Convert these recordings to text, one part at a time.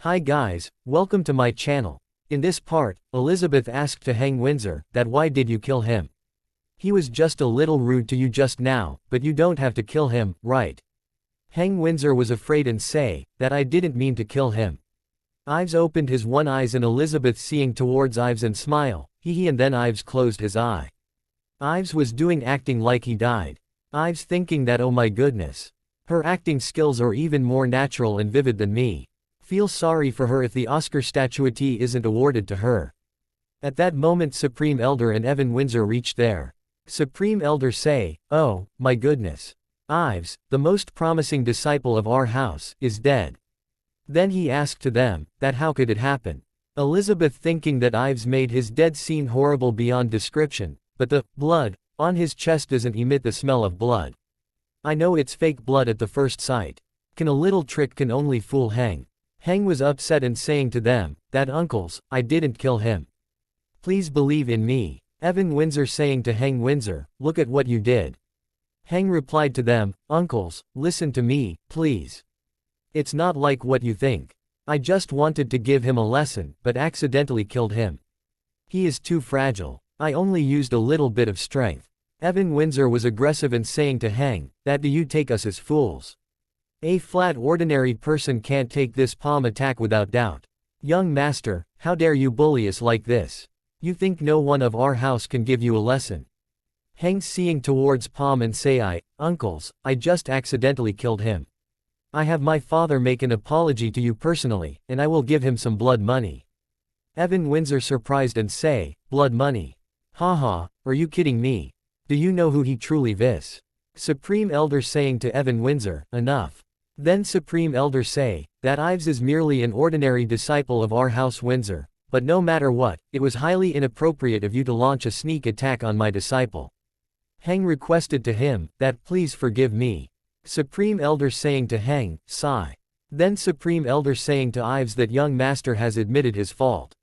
Hi guys, welcome to my channel. In this part, Elizabeth asked to hang Windsor that why did you kill him? He was just a little rude to you just now, but you don't have to kill him, right? Hang Windsor was afraid and say, that I didn't mean to kill him. Ives opened his one eyes and Elizabeth seeing towards Ives and smile, hee and then Ives closed his eye. Ives was doing acting like he died. Ives thinking that oh my goodness. Her acting skills are even more natural and vivid than me. Feel sorry for her if the Oscar statuette isn't awarded to her. At that moment Supreme Elder and Evan Windsor reached there. Supreme Elder say, oh, my goodness. Ives, the most promising disciple of our house, is dead. Then he asked to them, that how could it happen? Elizabeth thinking that Ives made his dead scene horrible beyond description, but the blood on his chest doesn't emit the smell of blood. I know it's fake blood at the first sight. Can a little trick can only fool Hang. Hang was upset and saying to them, that uncles, I didn't kill him. Please believe in me. Evan Windsor saying to Hang Windsor, look at what you did. Hang replied to them, uncles, listen to me, please. It's not like what you think. I just wanted to give him a lesson, but accidentally killed him. He is too fragile. I only used a little bit of strength. Evan Windsor was aggressive and saying to Hang, that do you take us as fools? A flat ordinary person can't take this palm attack without doubt. Young master, how dare you bully us like this? You think no one of our house can give you a lesson? Hang seeing towards palm and say uncles, I just accidentally killed him. I have my father make an apology to you personally, and I will give him some blood money. Evan Windsor surprised and say, blood money? Haha, are you kidding me? Do you know who he truly is? Supreme Elder saying to Evan Windsor, enough. Then Supreme Elder say, that Ives is merely an ordinary disciple of our house Windsor, but no matter what, it was highly inappropriate of you to launch a sneak attack on my disciple. Hang requested to him, that please forgive me. Supreme Elder saying to Hang, sigh. Then Supreme Elder saying to Ives that young master has admitted his fault.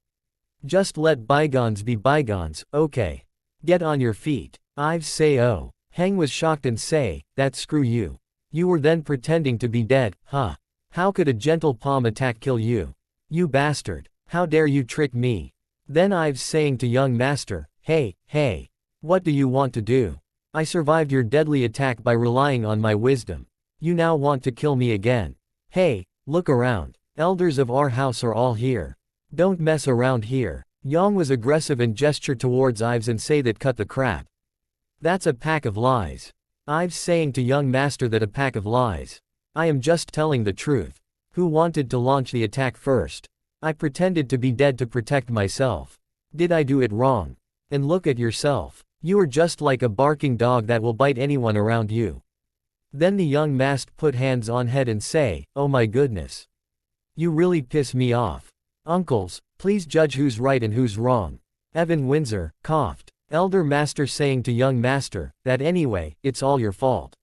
Just let bygones be bygones, okay. Get on your feet. Ives say oh. Hang was shocked and say, that screw you. You were then pretending to be dead, huh? How could a gentle palm attack kill you? You bastard. How dare you trick me? Then Ives saying to young master, hey. What do you want to do? I survived your deadly attack by relying on my wisdom. You now want to kill me again. Hey, look around. Elders of our house are all here. Don't mess around here. Yang was aggressive and gestured towards Ives and say that cut the crap. That's a pack of lies. Ives saying to young master that a pack of lies. I am just telling the truth. Who wanted to launch the attack first? I pretended to be dead to protect myself. Did I do it wrong? And look at yourself. You are just like a barking dog that will bite anyone around you. Then the young master put hands on head and say, oh my goodness. You really piss me off. Uncles, please judge who's right and who's wrong. Evan Windsor coughed. Elder master saying to young master, that anyway, it's all your fault.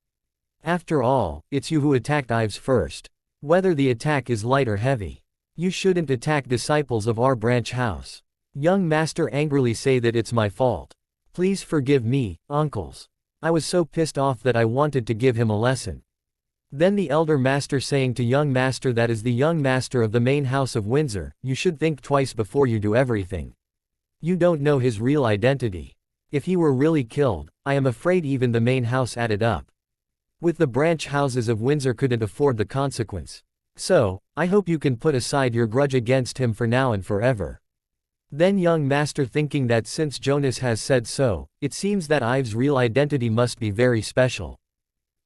After all, it's you who attacked Ives first. Whether the attack is light or heavy. You shouldn't attack disciples of our branch house. Young master angrily say that it's my fault. Please forgive me, uncles. I was so pissed off that I wanted to give him a lesson. Then the elder master saying to young master that is the young master of the main house of Windsor, you should think twice before you do everything. You don't know his real identity. If he were really killed, I am afraid even the main house added up. With the branch houses of Windsor couldn't afford the consequence. So, I hope you can put aside your grudge against him for now and forever. Then young master thinking that since Jonas has said so, it seems that Ives' real identity must be very special.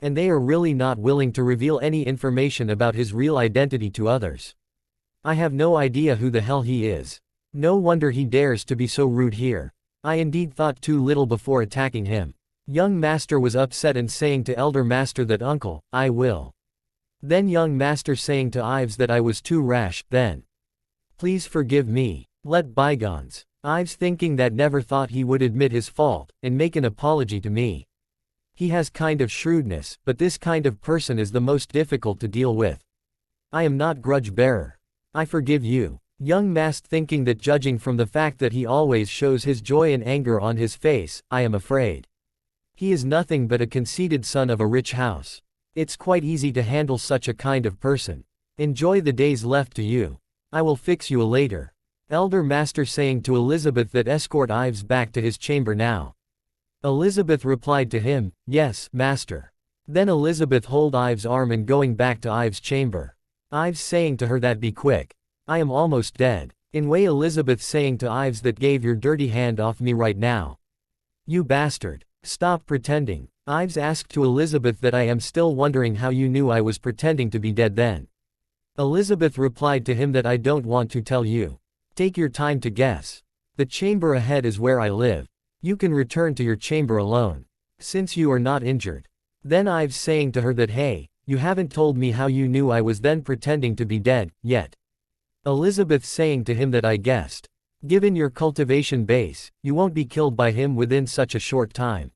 And they are really not willing to reveal any information about his real identity to others. I have no idea who the hell he is. No wonder he dares to be so rude here. I indeed thought too little before attacking him. Young master was upset and saying to elder master that uncle, I will. Then young master saying to Ives that I was too rash, then. Please forgive me. Let bygones. Ives thinking that never thought he would admit his fault, and make an apology to me. He has kind of shrewdness, but this kind of person is the most difficult to deal with. I am not grudge bearer. I forgive you. Young master thinking that judging from the fact that he always shows his joy and anger on his face, I am afraid. He is nothing but a conceited son of a rich house. It's quite easy to handle such a kind of person. Enjoy the days left to you. I will fix you later. Elder Master saying to Elizabeth that escort Ives back to his chamber now. Elizabeth replied to him, yes, master. Then Elizabeth hold Ives' arm and going back to Ives' chamber. Ives saying to her that be quick. I am almost dead. In way Elizabeth saying to Ives that gave your dirty hand off me right now. You bastard. Stop pretending. Ives asked to Elizabeth that I am still wondering how you knew I was pretending to be dead then. Elizabeth replied to him that I don't want to tell you. Take your time to guess. The chamber ahead is where I live. You can return to your chamber alone. Since you are not injured. Then Ives saying to her that hey, you haven't told me how you knew I was then pretending to be dead, yet. Elizabeth saying to him that I guessed. Given your cultivation base, you won't be killed by him within such a short time.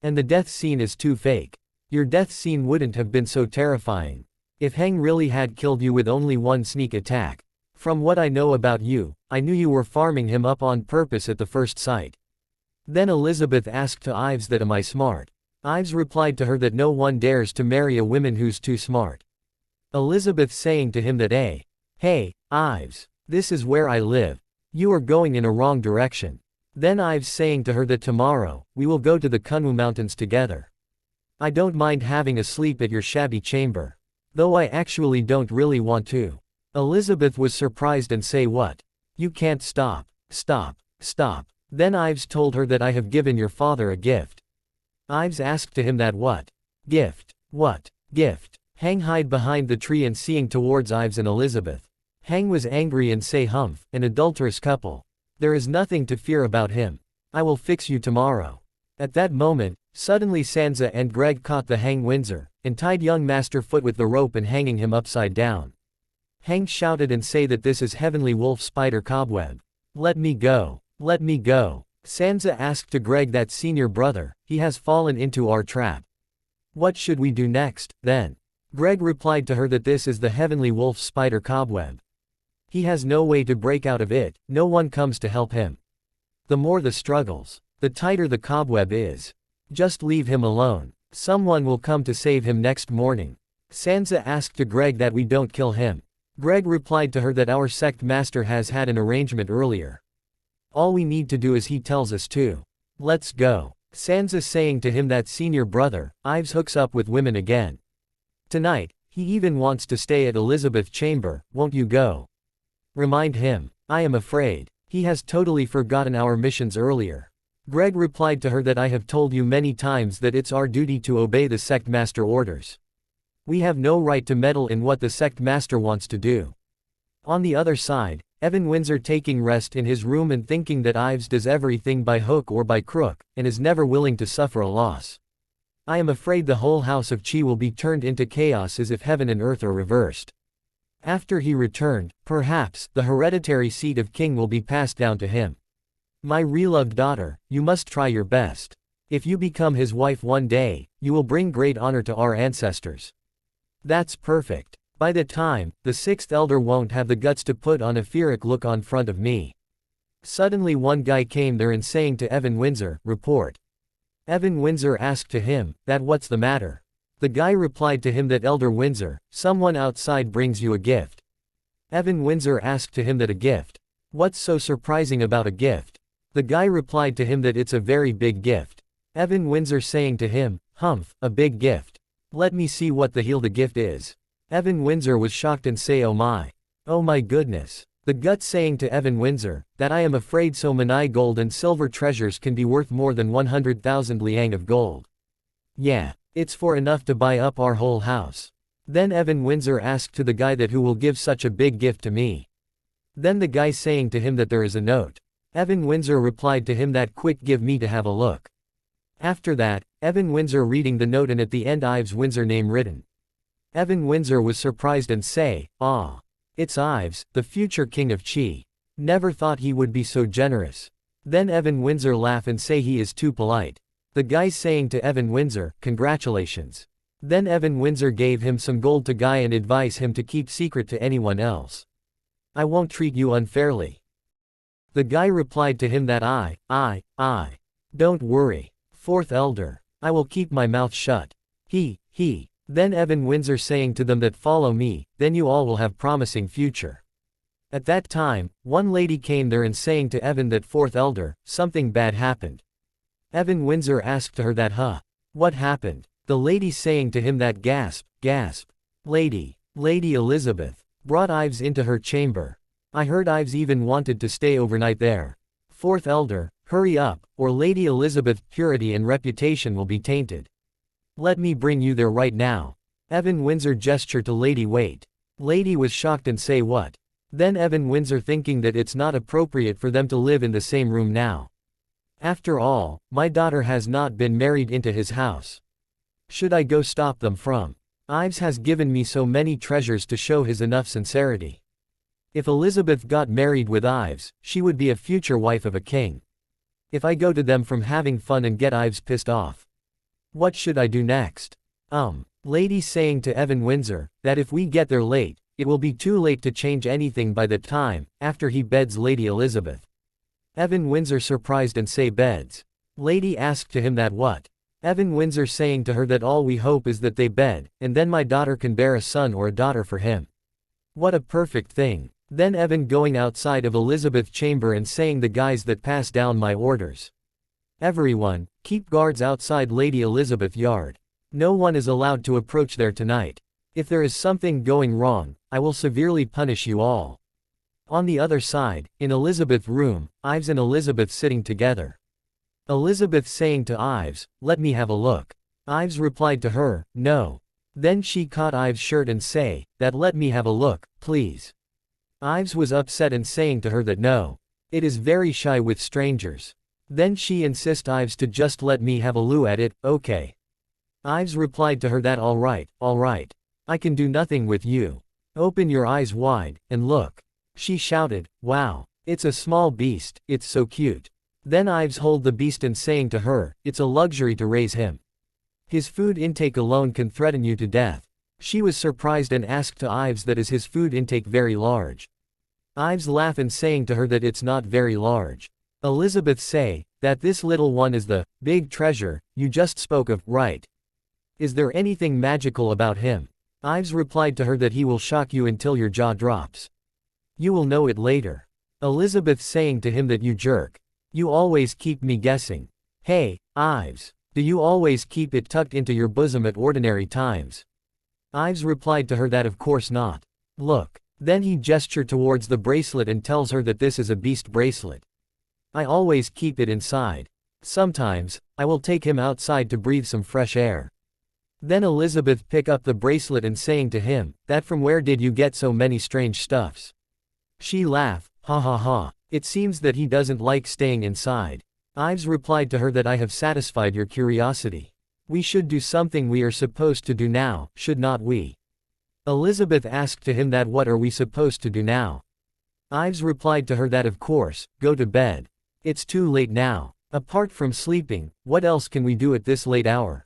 And the death scene is too fake. Your death scene wouldn't have been so terrifying. If Heng really had killed you with only one sneak attack. From what I know about you, I knew you were farming him up on purpose at the first sight. Then Elizabeth asked to Ives that am I smart? Ives replied to her that no one dares to marry a woman who's too smart. Elizabeth saying to him that hey, Ives, this is where I live. You are going in a wrong direction. Then Ives saying to her that tomorrow, we will go to the Kunwu Mountains together. I don't mind having a sleep at your shabby chamber. Though I actually don't really want to. Elizabeth was surprised and say what? You can't stop. Then Ives told her that I have given your father a gift. Ives asked to him that what? Gift. What? Gift. Hang hide behind the tree and seeing towards Ives and Elizabeth. Hang was angry and say humph, an adulterous couple. There is nothing to fear about him. I will fix you tomorrow. At that moment, suddenly Sansa and Greg caught the Hang Windsor, and tied young Master Foot with the rope and hanging him upside down. Hang shouted and say that this is Heavenly Wolf Spider Cobweb. Let me go. Let me go. Sansa asked to Greg that senior brother, he has fallen into our trap. What should we do next, then? Greg replied to her that this is the Heavenly Wolf Spider Cobweb. He has no way to break out of it, no one comes to help him. The more the struggles, the tighter the cobweb is. Just leave him alone. Someone will come to save him next morning. Sansa asked to Greg that we don't kill him. Greg replied to her that our sect master has had an arrangement earlier. All we need to do is he tells us to. Let's go. Sansa saying to him that senior brother, Ives hooks up with women again. Tonight, he even wants to stay at Elizabeth's chamber, won't you go? Remind him. I am afraid. He has totally forgotten our missions earlier. Greg replied to her that I have told you many times that it's our duty to obey the sect master orders. We have no right to meddle in what the sect master wants to do. On the other side, Evan Windsor taking rest in his room and thinking that Ives does everything by hook or by crook, and is never willing to suffer a loss. I am afraid the whole house of Chi will be turned into chaos as if heaven and earth are reversed. After he returned, perhaps, the hereditary seat of king will be passed down to him. My reloved daughter, you must try your best. If you become his wife one day, you will bring great honor to our ancestors. That's perfect. By the time, the sixth elder won't have the guts to put on a fearic look on front of me. Suddenly one guy came there and saying to Evan Windsor, report. Evan Windsor asked to him, that what's the matter? The guy replied to him that Elder Windsor, someone outside brings you a gift. Evan Windsor asked to him that a gift. What's so surprising about a gift? The guy replied to him that it's a very big gift. Evan Windsor saying to him, humph, a big gift. Let me see what the hell the gift is. Evan Windsor was shocked and say oh my goodness. The gut saying to Evan Windsor, that I am afraid so many gold and silver treasures can be worth more than 100,000 liang of gold. Yeah. It's for enough to buy up our whole house. Then Evan Windsor asked to the guy that who will give such a big gift to me. Then the guy saying to him that there is a note. Evan Windsor replied to him that quick give me to have a look. After that, Evan Windsor reading the note and at the end Ives Windsor name written. Evan Windsor was surprised and say, ah. It's Ives, the future king of Chi. Never thought he would be so generous. Then Evan Windsor laugh and say he is too polite. The guy saying to Evan Windsor, congratulations. Then Evan Windsor gave him some gold to guy and advise him to keep secret to anyone else. I won't treat you unfairly. The guy replied to him that I. Don't worry. Fourth elder. I will keep my mouth shut. He. Then Evan Windsor saying to them that follow me, then you all will have promising future. At that time, one lady came there and saying to Evan that fourth elder, something bad happened. Evan Windsor asked her that what happened? The lady saying to him that gasp. Lady Elizabeth brought Ives into her chamber. I heard Ives even wanted to stay overnight there. Fourth elder, hurry up, or Lady Elizabeth's purity and reputation will be tainted. Let me bring you there right now. Evan Windsor gestured to Lady wait. Lady was shocked and say what? Then Evan Windsor thinking that it's not appropriate for them to live in the same room now. After all, my daughter has not been married into his house. Should I go stop them from? Ives has given me so many treasures to show his enough sincerity. If Elizabeth got married with Ives, she would be a future wife of a king. If I go to them from having fun and get Ives pissed off, what should I do next? Lady saying to Evan Windsor, that if we get there late, it will be too late to change anything by the time, after he beds Lady Elizabeth. Evan Windsor surprised and say beds. Lady asked to him that what? Evan Windsor saying to her that all we hope is that they bed, and then my daughter can bear a son or a daughter for him. What a perfect thing. Then Evan going outside of Elizabeth's chamber and saying the guys that pass down my orders. Everyone, keep guards outside Lady Elizabeth's yard. No one is allowed to approach there tonight. If there is something going wrong, I will severely punish you all. On the other side, in Elizabeth's room, Ives and Elizabeth sitting together. Elizabeth saying to Ives, let me have a look. Ives replied to her, no. Then she caught Ives' shirt and say, that let me have a look, please. Ives was upset and saying to her that no. It is very shy with strangers. Then she insist Ives to just let me have a loo at it, okay. Ives replied to her that alright. I can do nothing with you. Open your eyes wide, and look. She shouted, wow. It's a small beast, it's so cute. Then Ives hold the beast and saying to her, it's a luxury to raise him. His food intake alone can threaten you to death. She was surprised and asked to Ives that is his food intake very large. Ives laugh and saying to her that it's not very large. Elizabeth say, that this little one is the big treasure you just spoke of, right? Is there anything magical about him? Ives replied to her that he will shock you until your jaw drops. You will know it later. Elizabeth saying to him that you jerk. You always keep me guessing. Hey, Ives, do you always keep it tucked into your bosom at ordinary times? Ives replied to her that of course not. Look. Then he gestured towards the bracelet and tells her that this is a beast bracelet. I always keep it inside. Sometimes, I will take him outside to breathe some fresh air. Then Elizabeth pick up the bracelet and saying to him, that from where did you get so many strange stuffs? She laugh, ha. It seems that he doesn't like staying inside. Ives replied to her that I have satisfied your curiosity. We should do something we are supposed to do now, should not we? Elizabeth asked to him that what are we supposed to do now? Ives replied to her that of course, go to bed. It's too late now. Apart from sleeping, what else can we do at this late hour?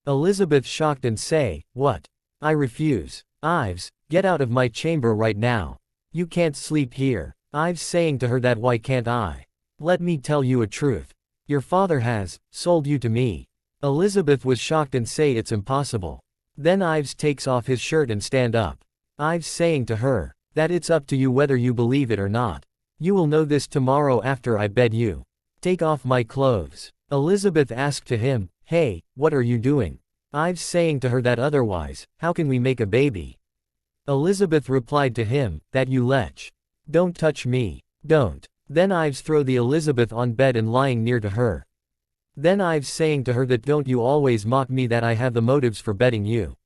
Elizabeth shocked and say, what? I refuse. Ives, get out of my chamber right now. You can't sleep here. Ives saying to her that why can't I? Let me tell you a truth. Your father has sold you to me. Elizabeth was shocked and say it's impossible. Then Ives takes off his shirt and stand up. Ives saying to her, that it's up to you whether you believe it or not. You will know this tomorrow after I bed you. Take off my clothes. Elizabeth asked to him, hey, what are you doing? Ives saying to her that otherwise, how can we make a baby? Elizabeth replied to him, that you lech. Don't touch me. Don't. Then Ives throw the Elizabeth on bed and lying near to her. Then Ives saying to her that don't you always mock me that I have the motives for bedding you.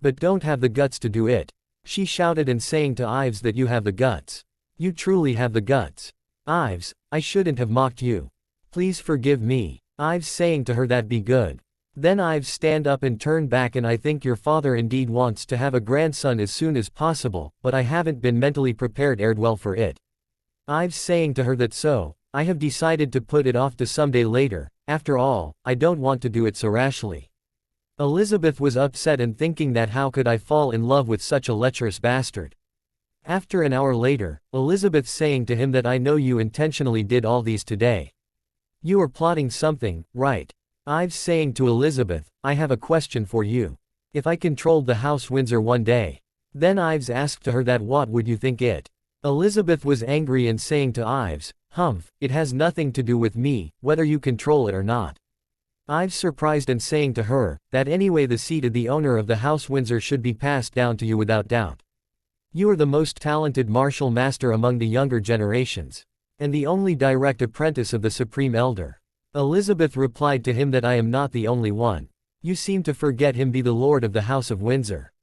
But don't have the guts to do it. She shouted and saying to Ives that you have the guts. You truly have the guts. Ives, I shouldn't have mocked you. Please forgive me. Ives saying to her that be good. Then Ives stand up and turn back and I think your father indeed wants to have a grandson as soon as possible, but I haven't been mentally prepared well for it. Ives saying to her that so, I have decided to put it off to someday later, after all, I don't want to do it so rashly. Elizabeth was upset and thinking that how could I fall in love with such a lecherous bastard. After an hour later, Elizabeth saying to him that I know you intentionally did all these today. You are plotting something, right? Ives saying to Elizabeth, I have a question for you. If I controlled the house Windsor one day, then Ives asked to her that what would you think it? Elizabeth was angry and saying to Ives, "Humph, it has nothing to do with me, whether you control it or not." Ives surprised and saying to her, that anyway the seat of the owner of the House Windsor should be passed down to you without doubt. You are the most talented martial master among the younger generations, and the only direct apprentice of the Supreme Elder. Elizabeth replied to him that I am not the only one. You seem to forget him be the Lord of the House of Windsor.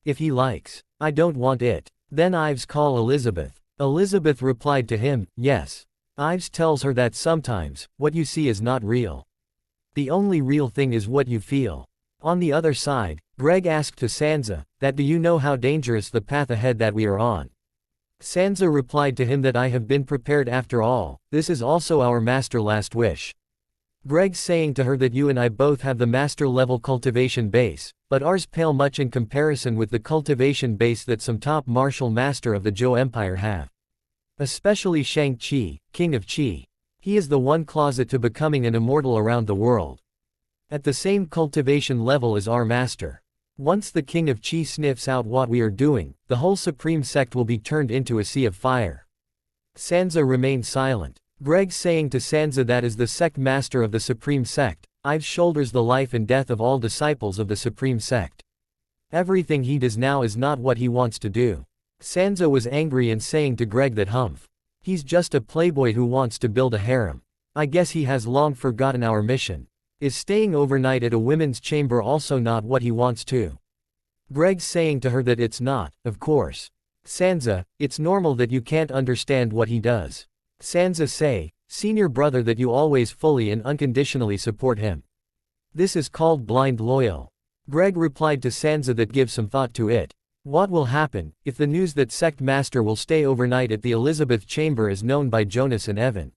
If he likes. I don't want it. Then Ives call Elizabeth. Elizabeth replied to him, yes. Ives tells her that sometimes, what you see is not real. The only real thing is what you feel. On the other side, Greg asked to Sansa, that do you know how dangerous the path ahead that we are on? Sansa replied to him that I have been prepared after all, this is also our master last wish. Greg saying to her that you and I both have the master level cultivation base, but ours pale much in comparison with the cultivation base that some top martial master of the Zhou Empire have. Especially Shang-Chi, King of Qi. He is the one closet to becoming an immortal around the world. At the same cultivation level as our master. Once the King of Qi sniffs out what we are doing, the whole Supreme Sect will be turned into a sea of fire. Sansa remained silent. Greg saying to Sansa that as the sect master of the Supreme Sect, Ives shoulders the life and death of all disciples of the Supreme Sect. Everything he does now is not what he wants to do. Sansa was angry and saying to Greg that humph. He's just a playboy who wants to build a harem. I guess he has long forgotten our mission. Is staying overnight at a women's chamber also not what he wants to? Greg saying to her that it's not, of course. Sansa, it's normal that you can't understand what he does. Sansa say, senior brother that you always fully and unconditionally support him. This is called blind loyal. Greg replied to Sansa that give some thought to it. What will happen, if the news that Sect Master will stay overnight at the Elizabeth Chamber is known by Jonas and Evan?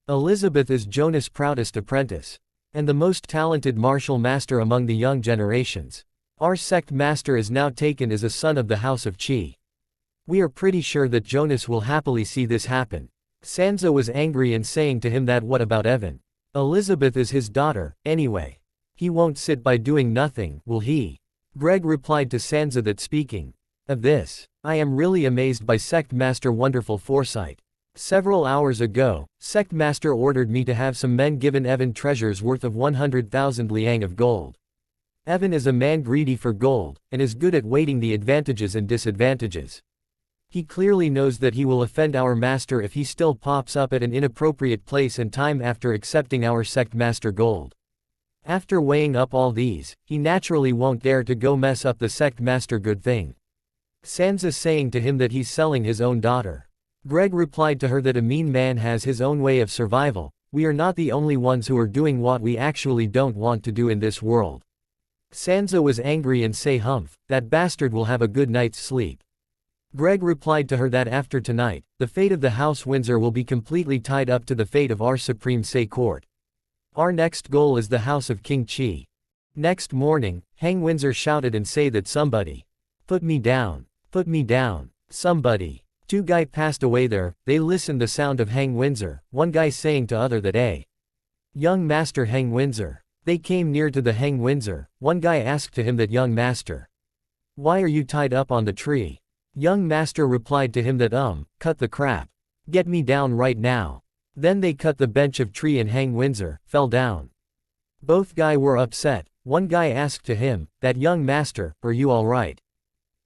Elizabeth is Jonas' proudest apprentice. And the most talented martial master among the young generations. Our Sect Master is now taken as a son of the House of Qi. We are pretty sure that Jonas will happily see this happen. Sansa was angry and saying to him that what about Evan? Elizabeth is his daughter, anyway. He won't sit by doing nothing, will he? Greg replied to Sansa that speaking of this, I am really amazed by Sect Master wonderful foresight. Several hours ago, Sect Master ordered me to have some men given Evan treasures worth of 100,000 liang of gold. Evan is a man greedy for gold, and is good at weighting the advantages and disadvantages. He clearly knows that he will offend our master if he still pops up at an inappropriate place and time after accepting our Sect Master gold. After weighing up all these, he naturally won't dare to go mess up the Sect Master good thing. Sansa saying to him that he's selling his own daughter. Greg replied to her that a mean man has his own way of survival, we are not the only ones who are doing what we actually don't want to do in this world. Sansa was angry and say humph, that bastard will have a good night's sleep. Greg replied to her that after tonight, the fate of the House Windsor will be completely tied up to the fate of our Supreme Say Court. Our next goal is the House of King Qi. Next morning, Hang Windsor shouted and say that somebody. Put me down. Put me down. Somebody. Two guy passed away there, they listened the sound of Hang Windsor, one guy saying to other that young master Hang Windsor. They came near to the Hang Windsor, one guy asked to him that young master. Why are you tied up on the tree? Young master replied to him that cut the crap. Get me down right now. Then they cut the bench of tree and Hang Windsor, fell down. Both guy were upset, one guy asked to him, that young master, are you alright?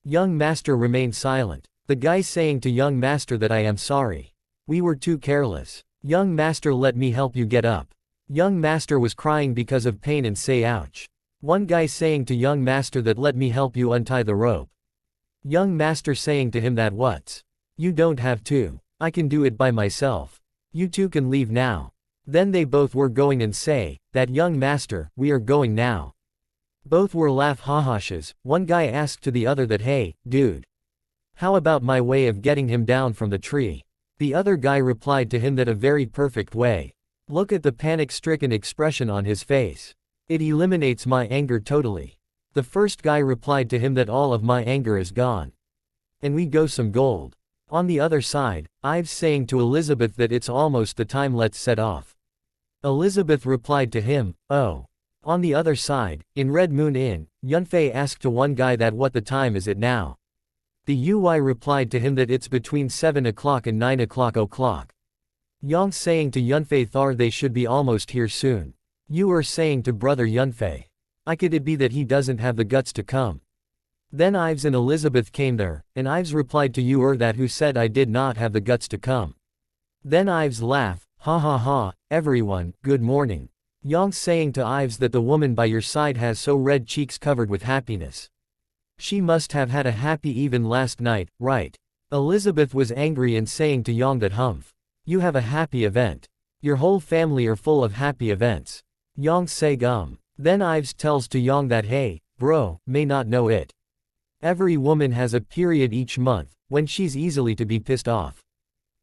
Young master remained silent. The guy saying to young master that I am sorry. We were too careless. Young master let me help you get up. Young master was crying because of pain and say ouch. One guy saying to young master that let me help you untie the rope. Young master saying to him that what's? You don't have to. I can do it by myself. You two can leave now. Then they both were going and say, that young master, we are going now. Both were laugh ha-hashes, one guy asked to the other that hey, dude. How about my way of getting him down from the tree? The other guy replied to him that a very perfect way. Look at the panic-stricken expression on his face. It eliminates my anger totally. The first guy replied to him that all of my anger is gone. And we go some gold. On the other side, Ives saying to Elizabeth that it's almost the time, let's set off. Elizabeth replied to him, oh. On the other side, in Red Moon Inn, Yunfei asked to one guy that what the time is it now? The Uy replied to him that it's between 7 o'clock and 9 o'clock. Yang saying to Yunfei Thar they should be almost here soon. You saying to brother Yunfei. Could it be that he doesn't have the guts to come? Then Ives and Elizabeth came there, and Ives replied to you that who said I did not have the guts to come. Then Ives laughed, ha ha ha, everyone, good morning. Yang saying to Ives that the woman by your side has so red cheeks covered with happiness. She must have had a happy even last night, right? Elizabeth was angry and saying to Yang that humph. You have a happy event. Your whole family are full of happy events. Yang say Then Ives tells to Yang that hey, bro, may not know it. Every woman has a period each month, when she's easily to be pissed off.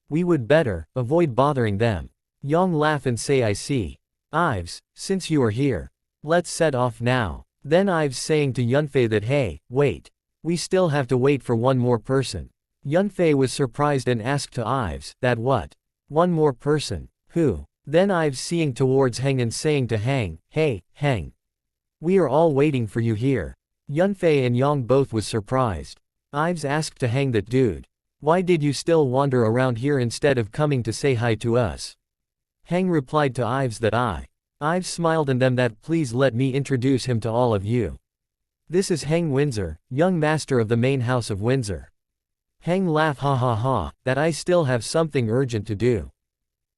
We would better avoid bothering them. Yang laugh and say I see. Ives, since you are here, let's set off now. Then Ives saying to Yunfei that hey, wait. We still have to wait for one more person. Yunfei was surprised and asked to Ives, that what? One more person? Who? Then Ives seeing towards Heng and saying to Heng, hey, Heng. We are all waiting for you here. Yunfei and Yang both was surprised. Ives asked to Heng that dude. Why did you still wander around here instead of coming to say hi to us? Heng replied to Ives that Ives smiled and them that please let me introduce him to all of you. This is Heng Windsor, young master of the main house of Windsor. Heng laugh ha ha ha, that I still have something urgent to do.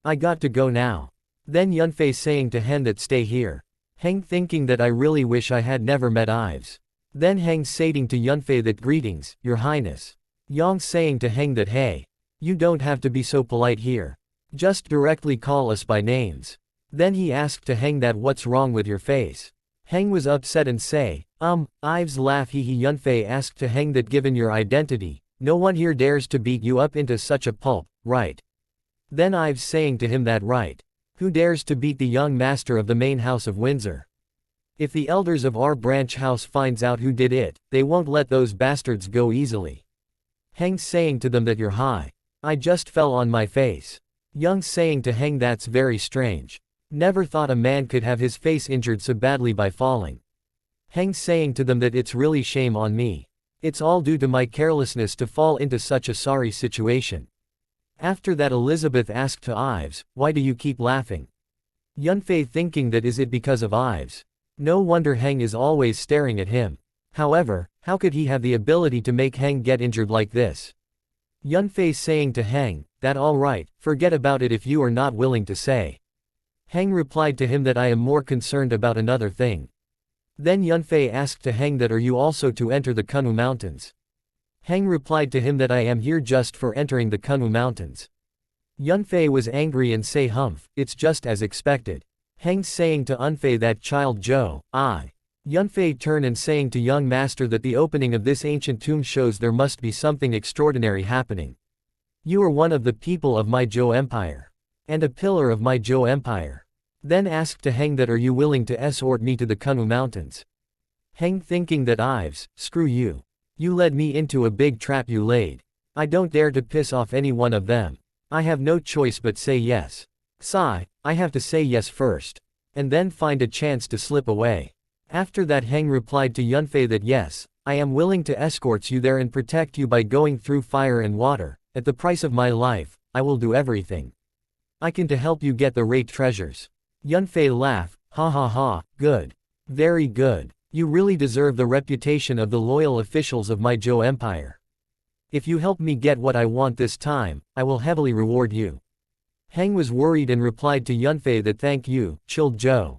I got to go now. Then Yunfei saying to Heng that stay here. Heng thinking that I really wish I had never met Ives. Then Heng saying to Yunfei that greetings, your highness. Yang saying to Heng that hey. You don't have to be so polite here. Just directly call us by names. Then he asked to Heng that what's wrong with your face. Heng was upset and say, Ives laugh he Yunfei asked to Heng that given your identity, no one here dares to beat you up into such a pulp, right? Then Ives saying to him that right. Who dares to beat the young master of the main house of Windsor? If the elders of our branch house finds out who did it, they won't let those bastards go easily. Heng saying to them that you're high. I just fell on my face. Young saying to Heng that's very strange. Never thought a man could have his face injured so badly by falling. Heng saying to them that it's really shame on me. It's all due to my carelessness to fall into such a sorry situation. After that Elizabeth asked to Ives, why do you keep laughing? Yunfei thinking that is it because of Ives. No wonder Heng is always staring at him. However, how could he have the ability to make Heng get injured like this? Yunfei saying to Heng, that alright, forget about it if you are not willing to say. Heng replied to him that I am more concerned about another thing. Then Yunfei asked to Heng that are you also to enter the Kunwu Mountains? Heng replied to him that I am here just for entering the Kunwu Mountains. Yunfei was angry and say humph, it's just as expected. Heng saying to Unfei that child Zhou, Yunfei turn and saying to young master that the opening of this ancient tomb shows there must be something extraordinary happening. You are one of the people of my Zhou Empire. And a pillar of my Zhou Empire. Then asked to Heng that are you willing to escort me to the Kunwu Mountains? Heng thinking that Ives, screw you. You led me into a big trap you laid. I don't dare to piss off any one of them. I have no choice but say yes. Sigh, I have to say yes first. And then find a chance to slip away. After that Heng replied to Yunfei that yes, I am willing to escort you there and protect you by going through fire and water, at the price of my life, I will do everything. I can to help you get the rate treasures. Yunfei laugh, ha ha ha, good. Very good. You really deserve the reputation of the loyal officials of my Zhou Empire. If you help me get what I want this time, I will heavily reward you. Heng was worried and replied to Yunfei that thank you, Chil Zhou.